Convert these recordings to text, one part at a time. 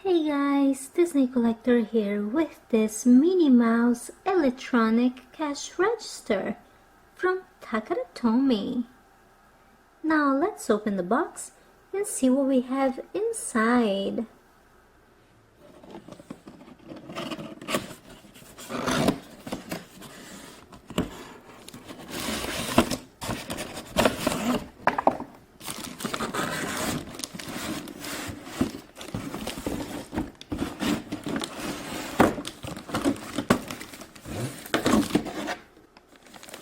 Hey guys, Disney Collector here with this Minnie Mouse electronic cash register from TAKARATOMY. Now let's open the box and see what we have inside.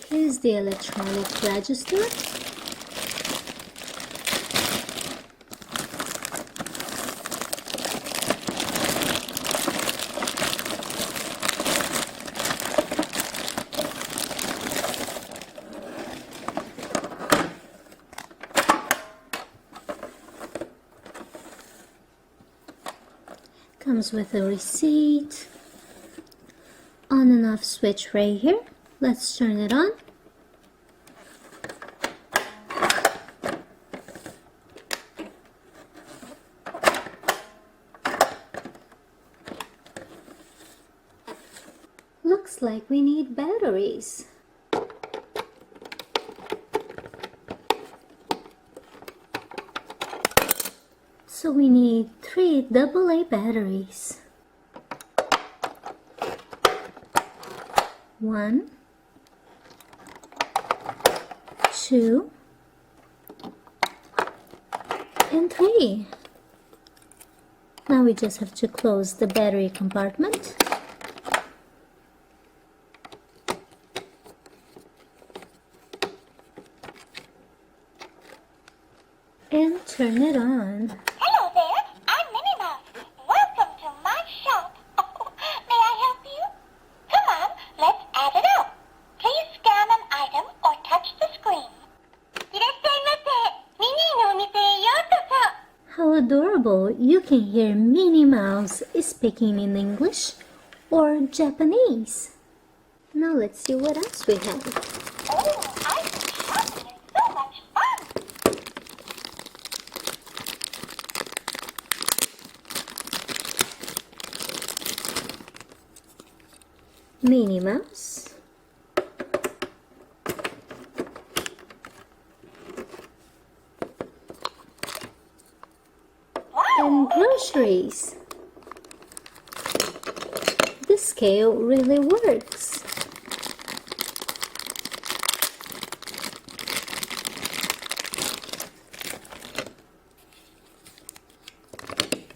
Here's the electronic register. Comes with a receipt, on and off switch right here. Let's turn it on. Looks like we need batteries. So we need 3 AA batteries. 1, 2, and 3. Now we just have to close the battery compartment. And turn it on. Hello there, I'm Minnie Mouse. Welcome to my shop. May I help you? Come on, let's add it up. Please scan an item or touch the screen. How adorable! You can hear Minnie Mouse speaking in English or Japanese. Now let's see what else we have. Oh, item shopping is so much fun. Minnie Mouse, and groceries. The scale really works.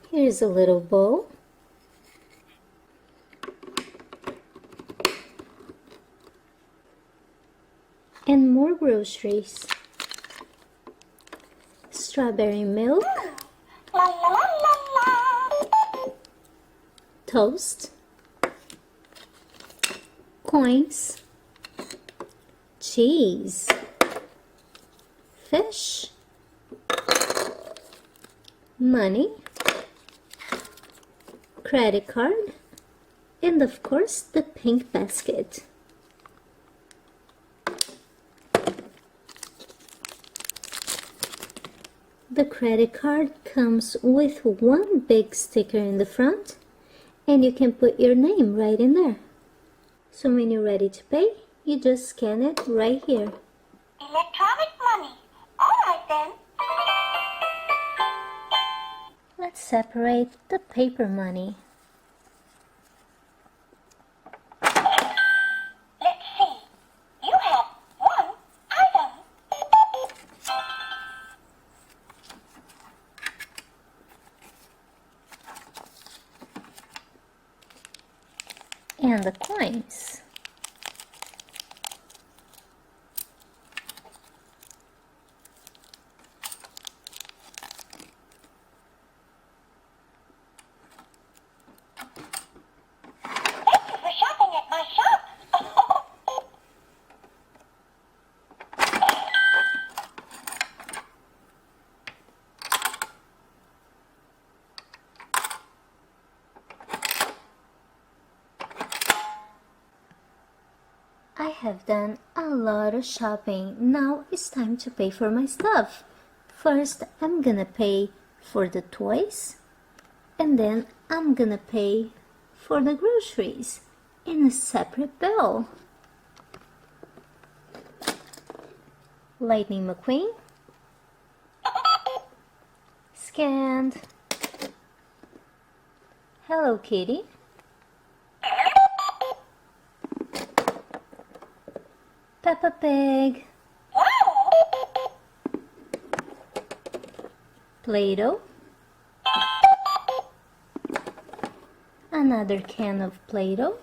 Here's a little bowl. And more groceries. Strawberry milk. La la la la la. Toast. Coins. Cheese. Fish. Money. Credit card. And of course the pink basket. The credit card comes with one big sticker in the front, and you can put your name right in there. So when you're ready to pay, you just scan it right here. Electronic money. All right then. Let's separate the paper money. Let's see. You have one item. And the coins. Thank you for shopping at my shop. I have done a lot of shopping. Now it's time to pay for my stuff. First, I'm gonna pay for the toys And then I'm gonna pay for the groceries in a separate bill. Lightning McQueen. Scanned. Hello Kitty. Peppa Pig. Play-Doh. Another can of Play-Doh.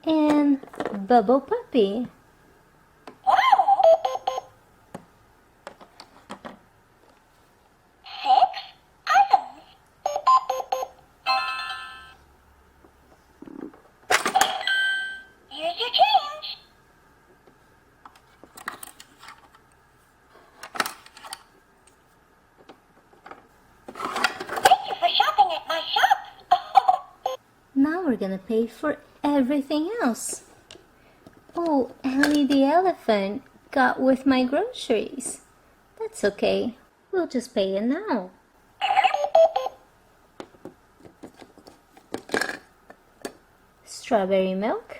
And Bubble Puppy. Now we're gonna pay for everything else. Oh, Ellie the elephant got with my groceries. That's okay. We'll just pay it now. Strawberry milk.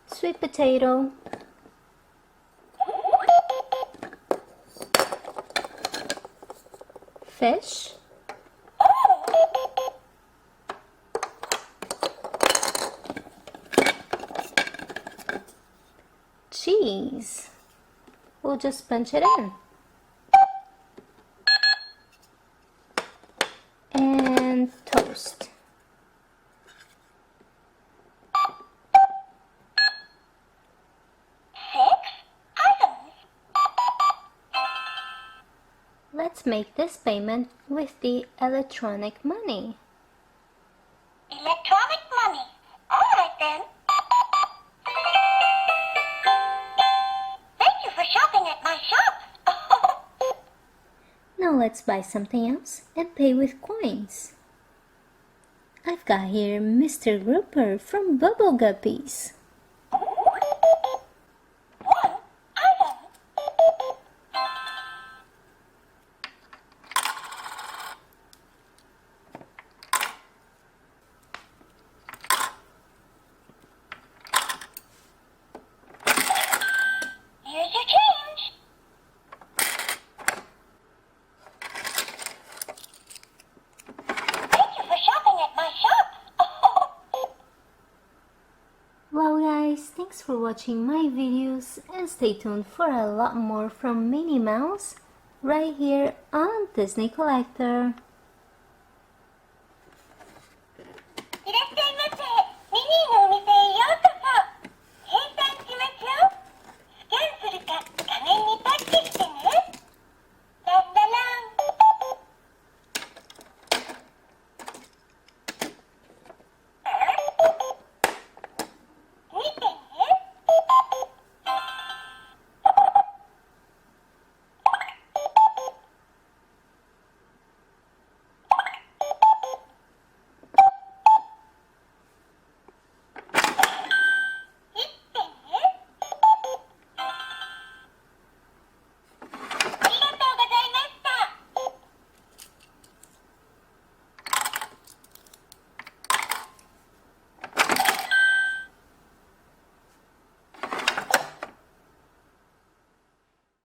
Sweet potato. Fish. Cheese. We'll just punch it in. And toast. Let's make this payment with the electronic money. Electronic money. All right then. Thank you for shopping at my shop. Now let's buy something else and pay with coins. I've got here Mr. Grouper from Bubble Guppies. Here's your change. Thank you for shopping at my shop. Well guys, thanks for watching my videos and stay tuned for a lot more from Minnie Mouse right here on Disney Collector. Minnie